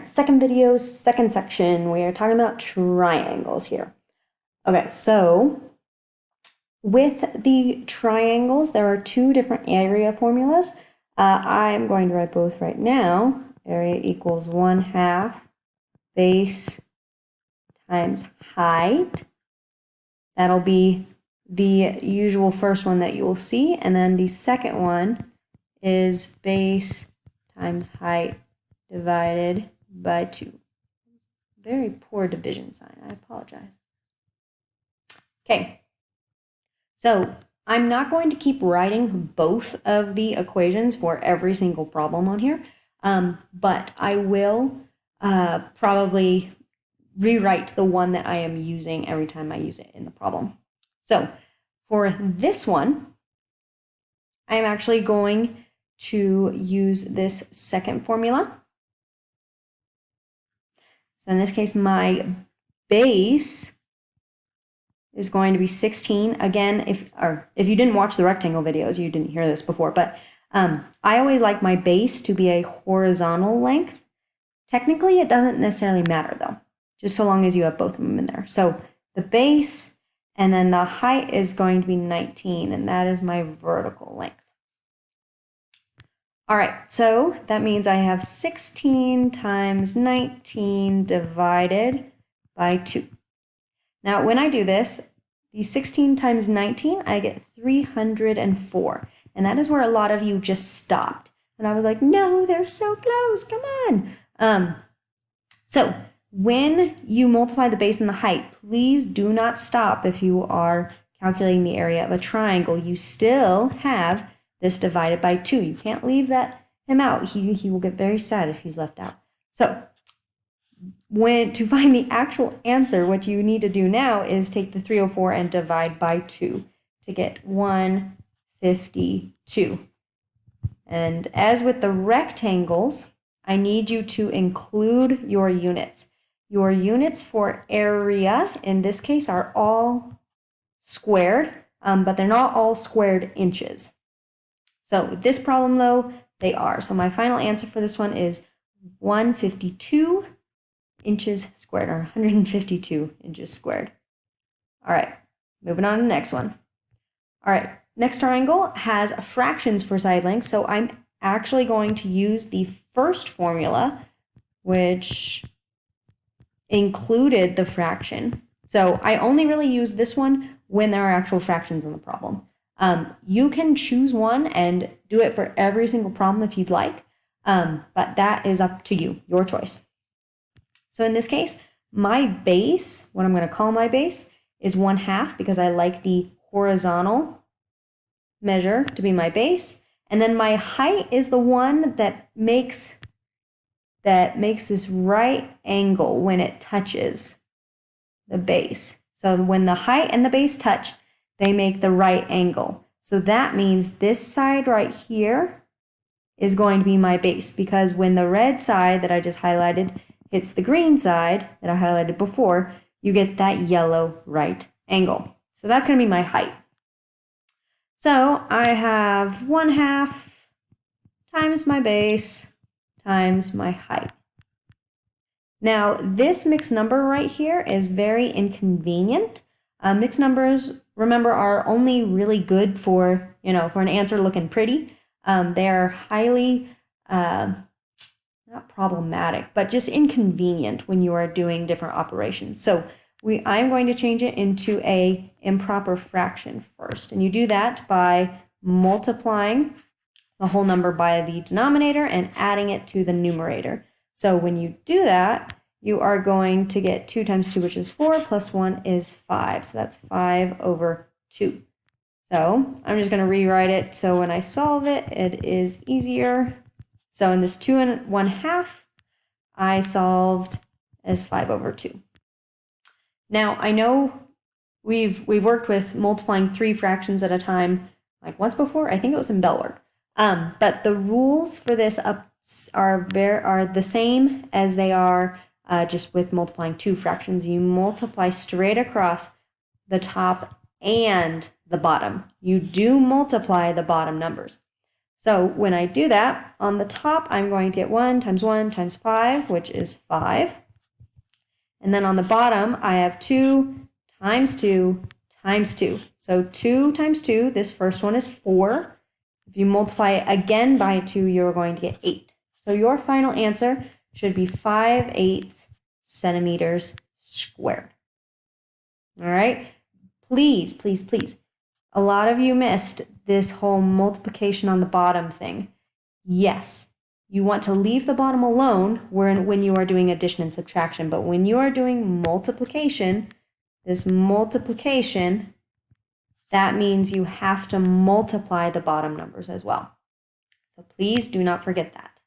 second video, second section. We are talking about triangles here. Okay, so with the triangles, there are two different area formulas. I'm going to write both right now. Area equals 1/2 base times height. That'll be the usual first one that you will see. And then the second one is base times height divided by 2. Very poor division sign. I apologize. Okay. So I'm not going to keep writing both of the equations for every single problem on here, but I will probably rewrite the one that I am using every time I use it in the problem. So for this one, I am actually going to use this second formula. So in this case, my base is going to be 16. Again, if you didn't watch the rectangle videos, you didn't hear this before, but I always like my base to be a horizontal length. Technically, it doesn't necessarily matter though, just so long as you have both of them in there. So the base and then the height is going to be 19, and that is my vertical length. All right, so that means I have 16 times 19 divided by 2. Now, when I do this, the 16 times 19, I get 304. And that is where a lot of you just stopped. And I was like, no, they're so close, come on. So when you multiply the base and the height, please do not stop if you are calculating the area of a triangle. You still have this divided by 2. You can't leave him out. He will get very sad if he's left out. So to find the actual answer, what you need to do now is take the 304 and divide by 2 to get 152. And as with the rectangles, I need you to include your units. Your units for area, in this case, are all squared, but they're not all squared inches. So with this problem, though, they are. So my final answer for this one is 152 inches squared, or 152 inches squared. All right, moving on to the next one. All right, next triangle has fractions for side lengths, so I'm actually going to use the first formula, which included the fraction. So I only really use this one when there are actual fractions in the problem. You can choose one and do it for every single problem if you'd like, but that is up to you, your choice. So in this case, my base, what I'm going to call my base, is 1/2 because I like the horizontal measure to be my base. And then my height is the one that makes this right angle when it touches the base. So when the height and the base touch, they make the right angle. So that means this side right here is going to be my base, because when the red side that I just highlighted hits the green side that I highlighted before, you get that yellow right angle. So that's going to be my height. So I have 1/2 times my base times my height. Now, this mixed number right here is very inconvenient. Mixed numbers, remember, are only really good for an answer looking pretty. They're highly not problematic, but just inconvenient when you are doing different operations. So I'm going to change it into a improper fraction first. And you do that by multiplying the whole number by the denominator and adding it to the numerator. So when you do that, you are going to get 2 times 2, which is 4, plus 1 is 5. So that's 5/2. So I'm just going to rewrite it so when I solve it, it is easier. So in this 2 1/2, I solved as 5/2. Now I know we've worked with multiplying 3 fractions at a time like once before. I think it was in bell work. But the rules for this are the same as they are just with multiplying 2 fractions. You multiply straight across the top and the bottom. You do multiply the bottom numbers. So when I do that, on the top, I'm going to get 1 times 5, which is 5. And then on the bottom, I have 2 times 2 times 2. So 2 times 2, this first one is 4. If you multiply it again by 2, you're going to get 8. So your final answer should be 5/8 centimeters squared. All right? Please, please, please. A lot of you missed this whole multiplication on the bottom thing. Yes, you want to leave the bottom alone when you are doing addition and subtraction, but when you are doing multiplication, this multiplication, that means you have to multiply the bottom numbers as well. So please do not forget that.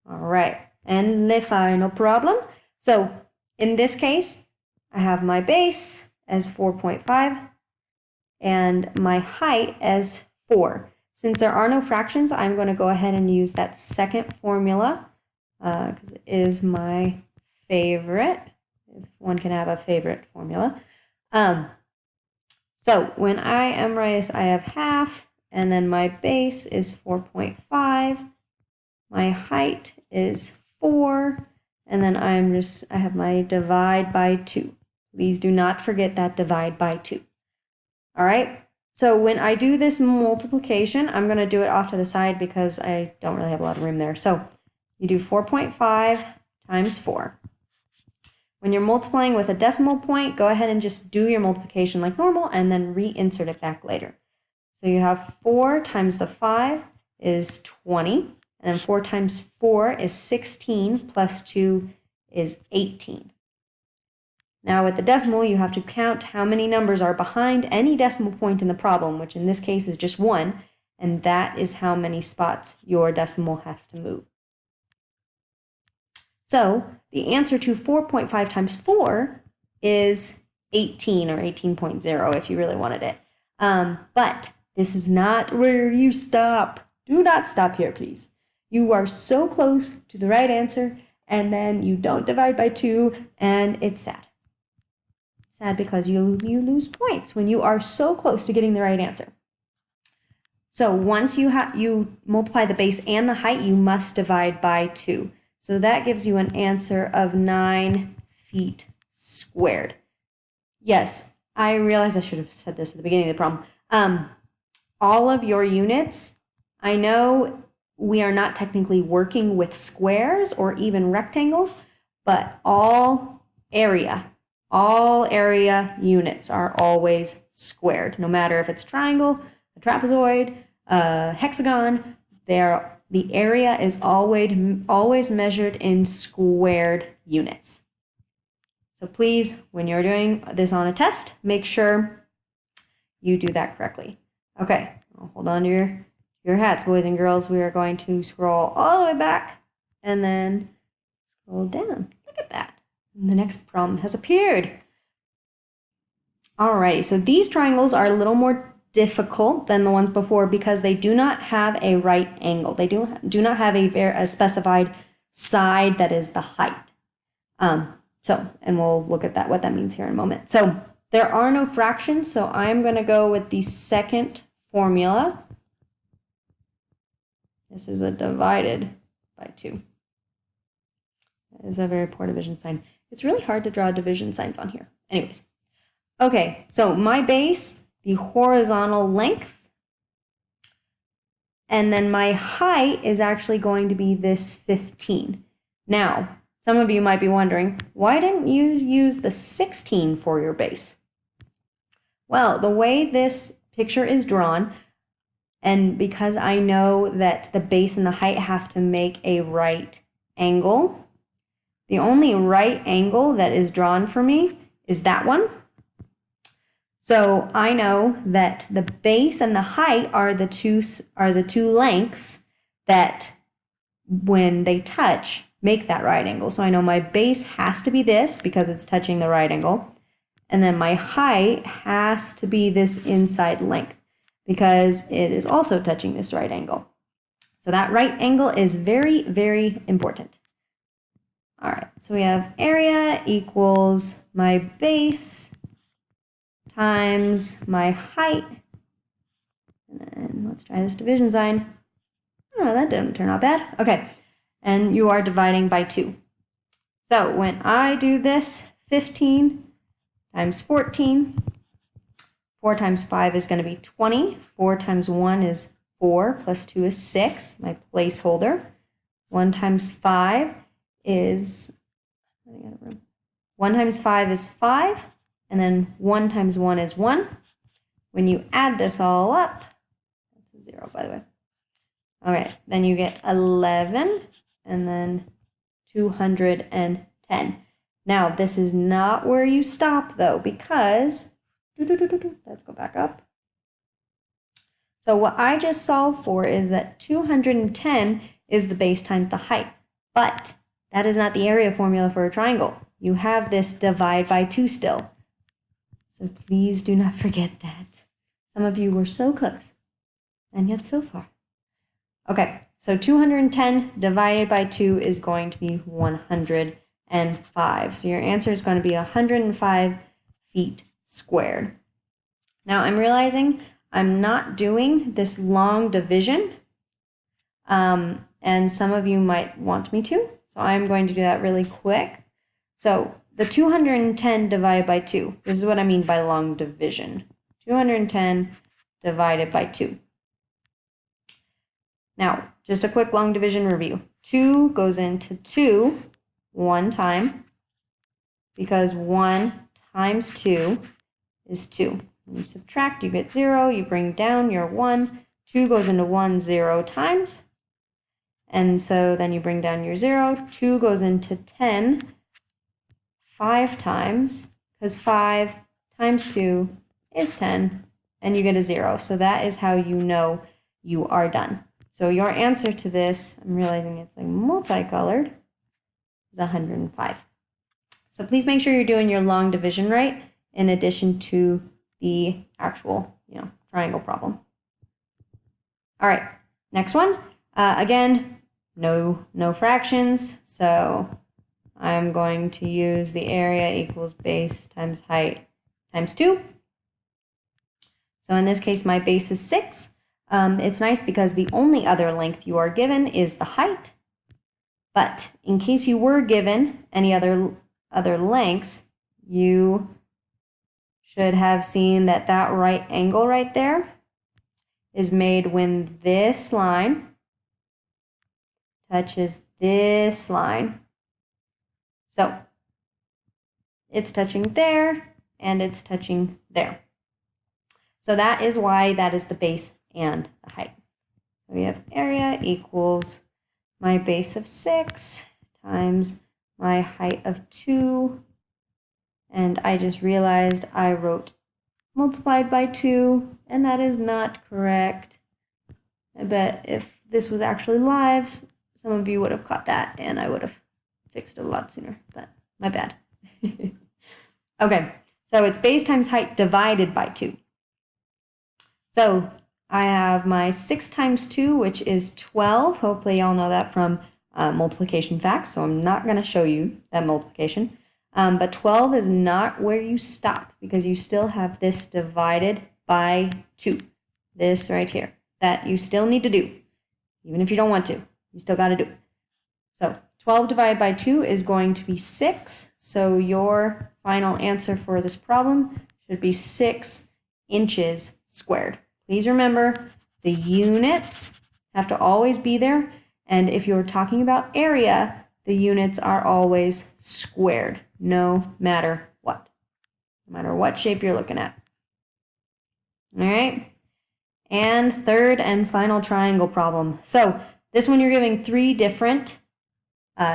All right, and the final problem. So in this case, I have my base as 4.5 and my height as 4. Since there are no fractions, I'm going to go ahead and use that second formula because it is my favorite, if one can have a favorite formula. So when I am raised, I have half, and then my base is 4.5. My height is 4, and then I have my divide by 2. Please do not forget that divide by 2. All right, so when I do this multiplication, I'm going to do it off to the side because I don't really have a lot of room there. So you do 4.5 times 4. When you're multiplying with a decimal point, go ahead and just do your multiplication like normal and then reinsert it back later. So you have 4 times the 5 is 20, and then 4 times 4 is 16, plus 2 is 18. Now with the decimal, you have to count how many numbers are behind any decimal point in the problem, which in this case is just 1, and that is how many spots your decimal has to move. So the answer to 4.5 times 4 is 18 or 18.0 if you really wanted it. But this is not where you stop. Do not stop here, please. You are so close to the right answer, and then you don't divide by 2, and it's sad. Sad because you lose points when you are so close to getting the right answer. So once you multiply the base and the height, you must divide by 2. So that gives you an answer of 9 feet squared. Yes, I realize I should have said this at the beginning of the problem. All of your units, I know we are not technically working with squares or even rectangles, but all area units are always squared, no matter if it's triangle, a trapezoid, a hexagon. The area is always measured in squared units. So please, when you're doing this on a test, make sure you do that correctly. Okay, hold on to your hats, boys and girls. We are going to scroll all the way back and then scroll down. Look at that. And the next problem has appeared. Alrighty, so these triangles are a little more difficult than the ones before because they do not have a right angle. They do not have a specified side that is the height. And we'll look at what that means here in a moment. So there are no fractions, so I'm going to go with the second formula. This is a divided by 2. That is a very poor division sign. It's really hard to draw division signs on here. Anyways. Okay, so my base, the horizontal length, and then my height is actually going to be this 15. Now, some of you might be wondering, why didn't you use the 16 for your base? Well, the way this picture is drawn, and because I know that the base and the height have to make a right angle, the only right angle that is drawn for me is that one. So I know that the base and the height are the two lengths that, when they touch, make that right angle. So I know my base has to be this because it's touching the right angle, and then my height has to be this inside length because it is also touching this right angle. So that right angle is very, very important. All right, so we have area equals my base times my height, and And let's try this division sign. Oh, that didn't turn out bad. Okay, and you are dividing by 2. So when I do this, 15 times 14, 4 times 5 is going to be 20. 4 times 1 is 4, plus 2 is 6, my placeholder. 1 times 5 is, 1 times 5 is 5, and then 1 times 1 is 1. When you add this all up, that's a 0, by the way. Okay, then you get 11, and then 210. Now, this is not where you stop, though, because, let's go back up. So what I just solved for is that 210 is the base times the height, but that is not the area formula for a triangle. You have this divide by 2 still. So please do not forget that. Some of you were so close, and yet so far. Okay, so 210 divided by 2 is going to be 105. So your answer is going to be 105 feet squared. Now I'm realizing I'm not doing this long division, and some of you might want me to. So I'm going to do that really quick. So the 210 divided by 2, this is what I mean by long division. 210 divided by 2. Now, just a quick long division review. 2 goes into 2 one time because 1 times 2 is 2. When you subtract, you get 0. You bring down your 1. 2 goes into 1 0 times. And so then you bring down your 0. 2 goes into 10 5 times because 5 times 2 is 10. And you get a 0. So that is how you know you are done. So your answer to this, I'm realizing it's like multicolored, is 105. So please make sure you're doing your long division right in addition to the actual, triangle problem. All right, next one. Again, no fractions. So I'm going to use the area equals base times height times 2. So in this case, my base is 6. It's nice because the only other length you are given is the height. But in case you were given any other lengths, you should have seen that right angle right there is made when this line touches this line. So it's touching there and it's touching there. So that is why that is the base and the height. So we have area equals my base of 6 times my height of 2. And I just realized I wrote multiplied by 2, and that is not correct. I bet if this was actually live, some of you would have caught that, and I would have fixed it a lot sooner, but my bad. Okay, so it's base times height divided by 2. So I have my 6 times 2, which is 12. Hopefully y'all know that from multiplication facts, so I'm not going to show you that multiplication. But 12 is not where you stop because you still have this divided by 2. This right here that you still need to do. Even if you don't want to, you still got to do it. So 12 divided by 2 is going to be 6. So your final answer for this problem should be 6 inches squared. Please remember the units have to always be there. And if you're talking about area, the units are always squared, no matter what. No matter what shape you're looking at. All right. And third and final triangle problem. So this one you're giving 3 different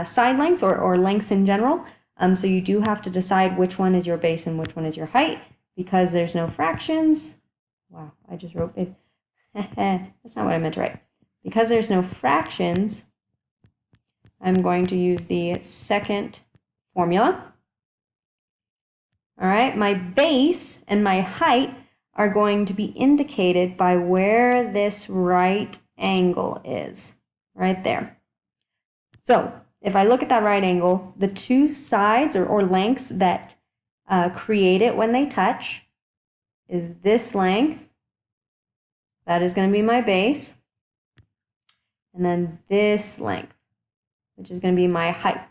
side lengths or lengths in general. So you do have to decide which one is your base and which one is your height because there's no fractions. Wow, I just wrote base. That's not what I meant to write. Because there's no fractions, I'm going to use the second formula. All right, my base and my height are going to be indicated by where this right angle is, right there. So if I look at that right angle, the 2 sides or lengths that create it when they touch is this length, that is going to be my base. And then this length, which is going to be my height.